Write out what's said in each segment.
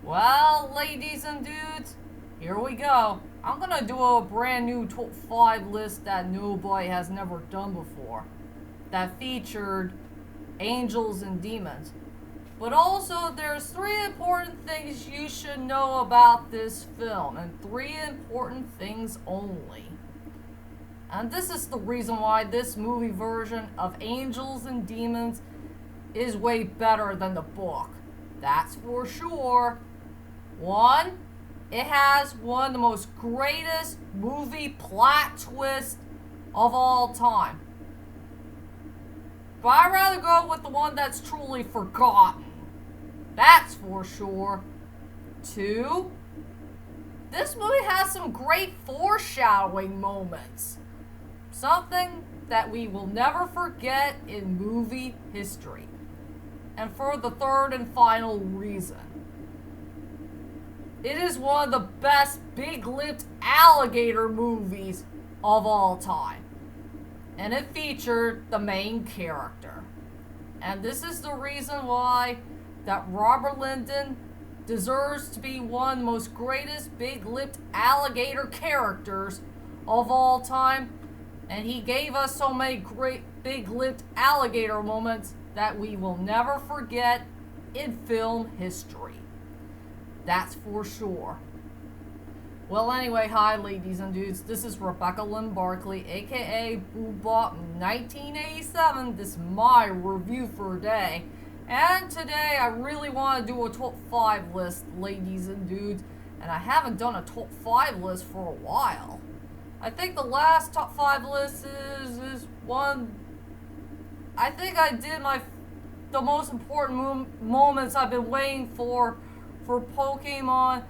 Well, ladies and dudes, here we go. I'm gonna do a brand new top 5 list that nobody has never done before. That featured angels and demons. But also, there's 3 important things you should know about this film, and 3 important things only. And this is the reason why this movie version of Angels and Demons is way better than the book. That's for sure. One, it has one of the most greatest movie plot twists of all time. But I'd rather go with the one that's truly forgotten. That's for sure. Two, this movie has some great foreshadowing moments. Something that we will never forget in movie history. And for the third and final reason, it is one of the best big-lipped alligator movies of all time. And it featured the main character. And this is the reason why that Robert Lyndon deserves to be one of the most greatest big-lipped alligator characters of all time. And he gave us so many great big-lipped alligator moments that we will never forget in film history. That's for sure. Well, anyway, hi, ladies and dudes. This is Rebecca Lynn Barkley, aka Boobop 1987. This is my review for today. And today, I really want to do a top 5 list, ladies and dudes. And I haven't done a top 5 list for a while. I think the last top 5 list is one. I think I did the most important moments I've been waiting for Pokemon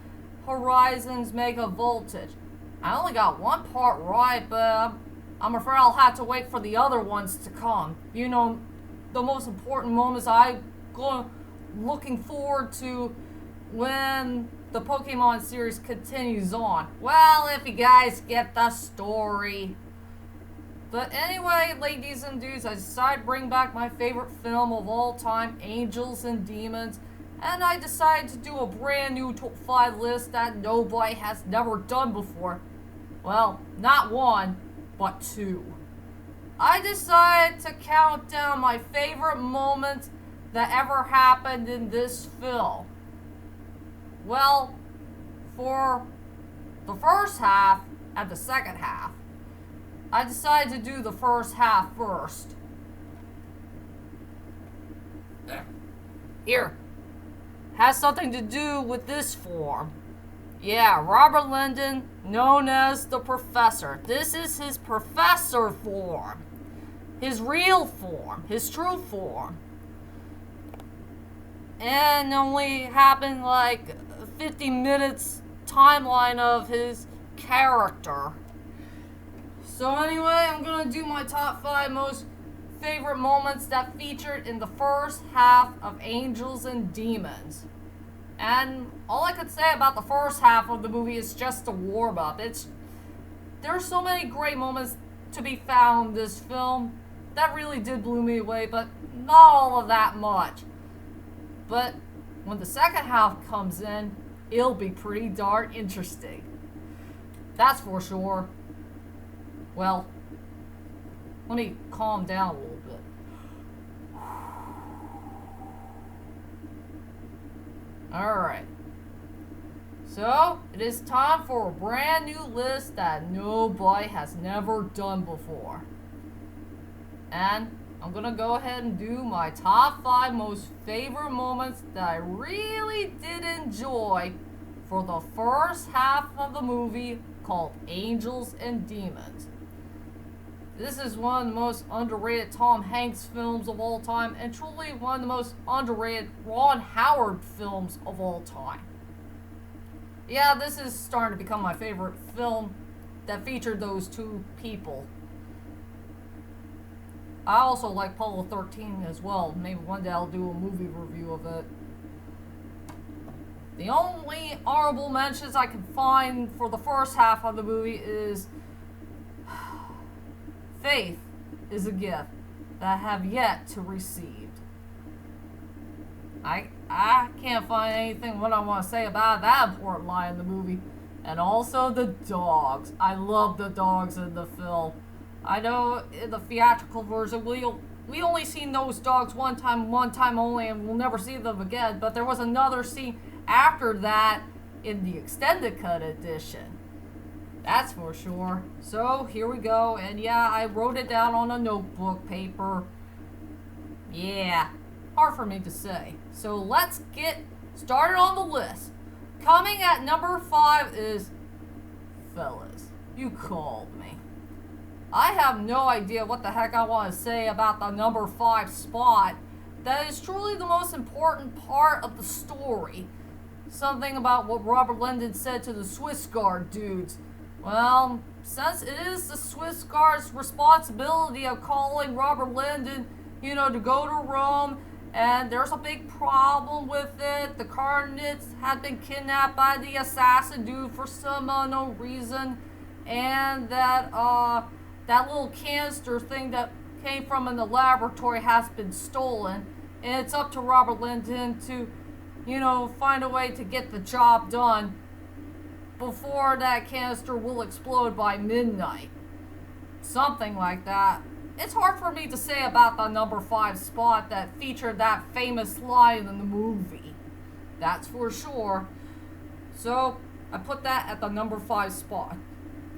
Horizons Mega Voltage. I only got one part right, but I'm afraid I'll have to wait for the other ones to come. You know, the most important moments looking forward to when the Pokemon series continues on. Well, if you guys get the story. But anyway, ladies and dudes, I decided to bring back my favorite film of all time, Angels and Demons. And I decided to do a brand new top 5 list that nobody has never done before. Well, not one, but 2. I decided to count down my favorite moments that ever happened in this film. Well, for the first half and the second half, I decided to do the first half first. Here. Has something to do with this form. Yeah, Robert Lyndon, known as the Professor. This is his Professor form. His real form. His true form. And only happened like 50 minutes timeline of his character. So anyway, I'm gonna do my top 5 most favorite moments that featured in the first half of Angels and Demons. And all I could say about the first half of the movie is just a warm up. There's so many great moments to be found in this film that really did blow me away, but not all of that much. But when the second half comes in, it'll be pretty darn interesting. That's for sure. Well, let me calm down a little bit. Alright. So, it is time for a brand new list that nobody has never done before. And I'm gonna go ahead and do my top 5 most favorite moments that I really did enjoy for the first half of the movie called Angels and Demons. This is one of the most underrated Tom Hanks films of all time, and truly one of the most underrated Ron Howard films of all time. Yeah, this is starting to become my favorite film that featured those 2 people. I also like Apollo 13 as well. Maybe one day I'll do a movie review of it. The only honorable mentions I can find for the first half of the movie is faith is a gift that I have yet to receive. I can't find anything what I want to say about that important line in the movie. And also the dogs. I love the dogs in the film. I know in the theatrical version we only seen those dogs one time only, and we'll never see them again. But there was another scene after that in the extended cut edition. That's for sure. So here we go, and yeah, I wrote it down on a notebook paper. Yeah, hard for me to say. So let's get started on the list. Coming at number 5 is, fellas, you called me. I have no idea what the heck I want to say about the number 5 spot. That is truly the most important part of the story. Something about what Robert Lyndon said to the Swiss Guard dudes. Well, since it is the Swiss Guard's responsibility of calling Robert Lyndon, to go to Rome, and there's a big problem with it. The Carnets had been kidnapped by the assassin dude for some unknown reason, and that little canister thing that came from in the laboratory has been stolen, and it's up to Robert Lyndon to, find a way to get the job done before that canister will explode by midnight. Something like that. It's hard for me to say about the number 5 spot that featured that famous line in the movie. That's for sure. So, I put that at the number 5 spot.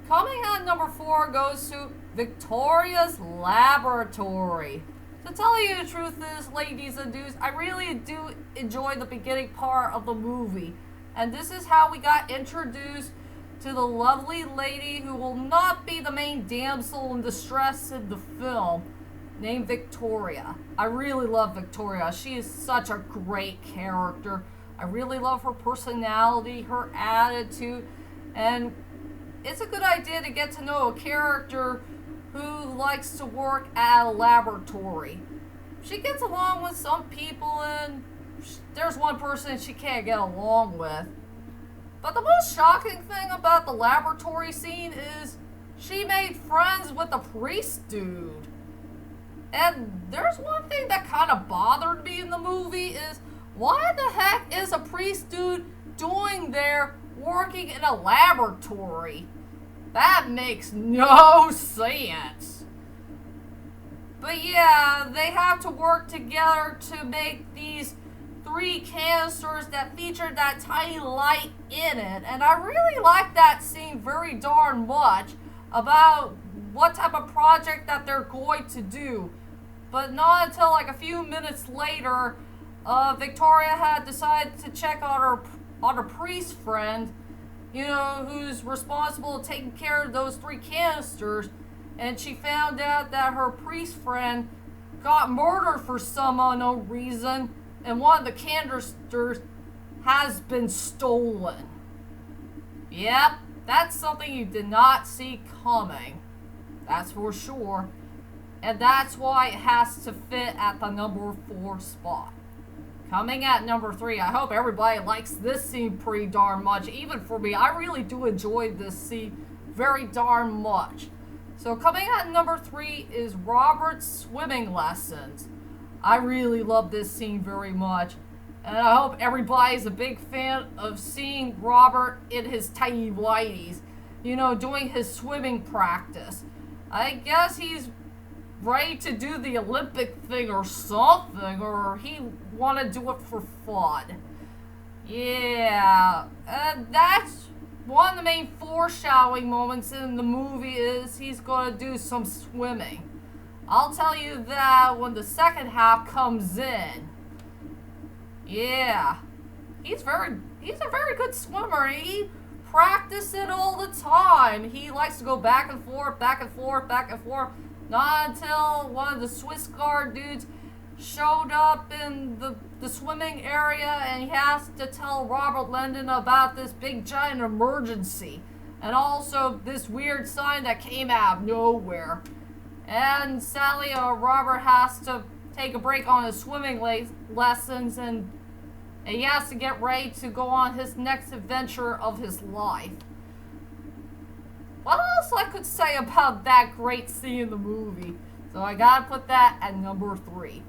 Coming at number 4 goes to Victoria's Laboratory. To tell you the truth is, ladies and dudes, I really do enjoy the beginning part of the movie. And this is how we got introduced to the lovely lady who will not be the main damsel in distress in the film, named Victoria. I really love Victoria. She is such a great character. I really love her personality, her attitude, and it's a good idea to get to know a character who likes to work at a laboratory. She gets along with some people, and there's one person she can't get along with. But the most shocking thing about the laboratory scene is she made friends with a priest dude. And there's one thing that kind of bothered me in the movie is, why the heck is a priest dude doing there working in a laboratory? That makes no sense. But yeah, they have to work together to make these 3 canisters that featured that tiny light in it, and I really like that scene very darn much about what type of project that they're going to do. But not until like a few minutes later, Victoria had decided to check on her priest friend, who's responsible for taking care of those 3 canisters, and she found out that her priest friend got murdered for some unknown reason, and one of the canisters has been stolen. Yep, that's something you did not see coming. That's for sure. And that's why it has to fit at the number 4 spot. Coming at number 3, I hope everybody likes this scene pretty darn much. Even for me, I really do enjoy this scene very darn much. So coming at number 3 is Robert's swimming lessons. I really love this scene very much, and I hope everybody's a big fan of seeing Robert in his tiny whities, doing his swimming practice. I guess he's ready to do the Olympic thing or something, or he want to do it for fun. Yeah, and that's one of the main foreshadowing moments in the movie is he's going to do some swimming. I'll tell you that when the second half comes in. Yeah. He's a very good swimmer. He practices it all the time. He likes to go back and forth, back and forth, back and forth. Not until one of the Swiss Guard dudes showed up in the swimming area, and he has to tell Robert Lyndon about this big giant emergency. And also this weird sign that came out of nowhere. And sadly, Robert has to take a break on his swimming lessons, and he has to get ready to go on his next adventure of his life. What else I could say about that great scene in the movie? So I gotta put that at number 3.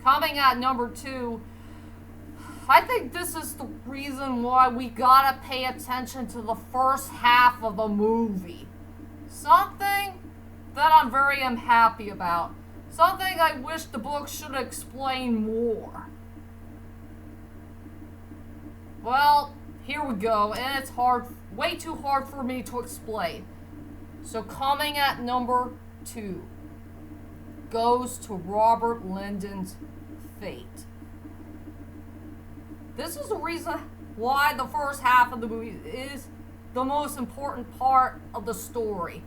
Coming at number 2, I think this is the reason why we gotta pay attention to the first half of the movie. Something that I'm very unhappy about. Something I wish the book should explain more. Well, here we go, and it's way too hard for me to explain. So coming at number 2 goes to Robert Lyndon's Fate. This is the reason why the first half of the movie is the most important part of the story.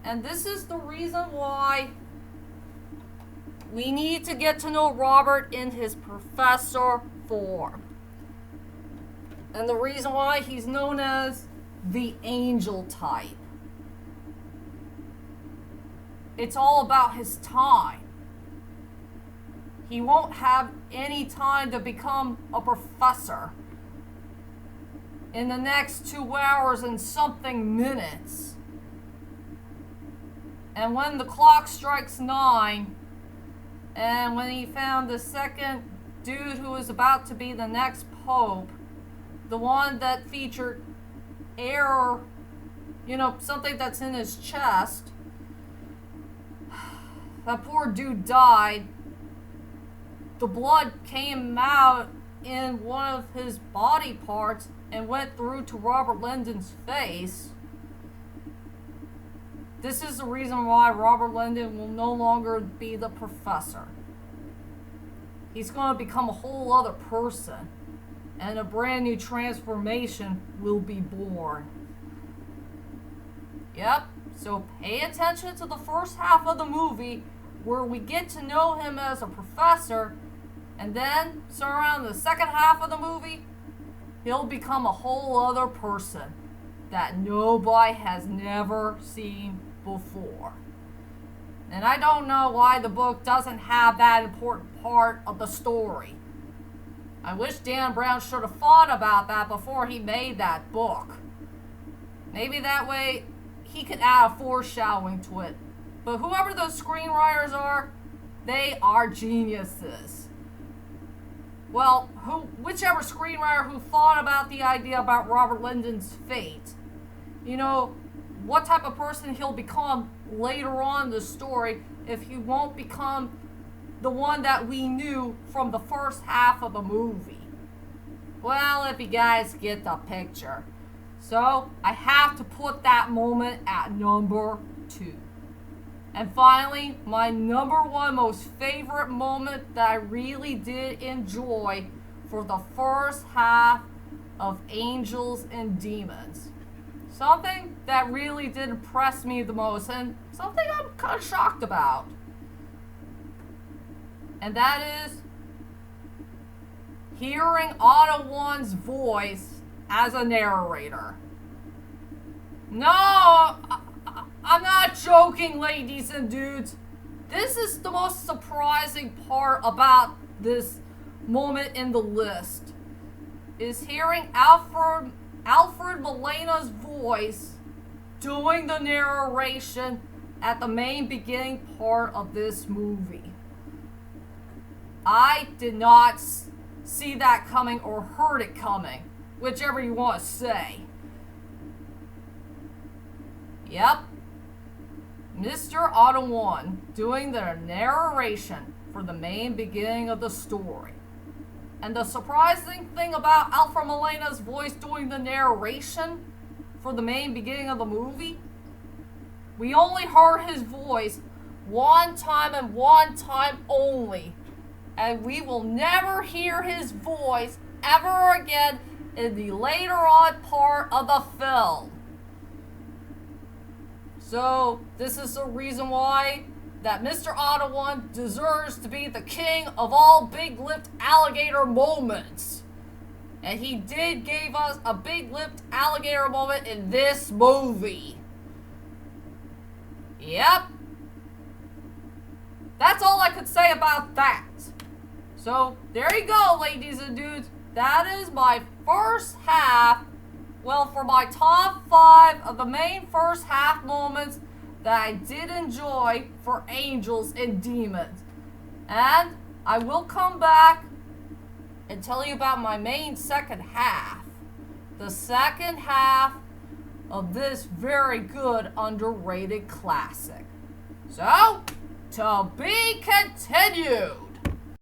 And this is the reason why we need to get to know Robert in his professor form. And the reason why he's known as the angel type. It's all about his time. He won't have any time to become a professor in the next 2 hours and something minutes. And when the clock strikes 9, and when he found the second dude who was about to be the next pope, the one that featured air, something that's in his chest, that poor dude died. The blood came out in one of his body parts and went through to Robert Lyndon's face. This is the reason why Robert Lyndon will no longer be the professor. He's going to become a whole other person, and a brand new transformation will be born. Yep, so pay attention to the first half of the movie where we get to know him as a professor, and then, so around the second half of the movie, he'll become a whole other person that nobody has never seen before. And I don't know why the book doesn't have that important part of the story. I wish Dan Brown should have thought about that before he made that book. Maybe that way he could add a foreshadowing to it. But whoever those screenwriters are, they are geniuses. Well, whichever screenwriter who thought about the idea about Robert Lyndon's fate, what type of person he'll become later on in the story if he won't become the one that we knew from the first half of the movie. Well, if you guys get the picture. So, I have to put that moment at number 2. And finally, my number 1 most favorite moment that I really did enjoy for the first half of Angels and Demons. Something that really did impress me the most, and something I'm kind of shocked about. And that is hearing Otto One's voice as a narrator. No, I'm not joking, ladies and dudes. This is the most surprising part about this moment in the list, is hearing Alfred Molina's voice doing the narration at the main beginning part of this movie. I did not see that coming or heard it coming, whichever you want to say. Yep. Mr. Otto One doing the narration for the main beginning of the story. And the surprising thing about Alfred Molina's voice doing the narration for the main beginning of the movie, we only heard his voice one time and one time only. And we will never hear his voice ever again in the later on part of the film. So, this is the reason why that Mr. Otto One deserves to be the king of all big-lipped alligator moments. And he did give us a big-lipped alligator moment in this movie. Yep. That's all I could say about that. So, there you go, ladies and dudes. That is my first half. Well, for my top 5 of the main first half moments that I did enjoy for Angels and Demons. And I will come back and tell you about my main second half. The second half of this very good underrated classic. So, to be continued.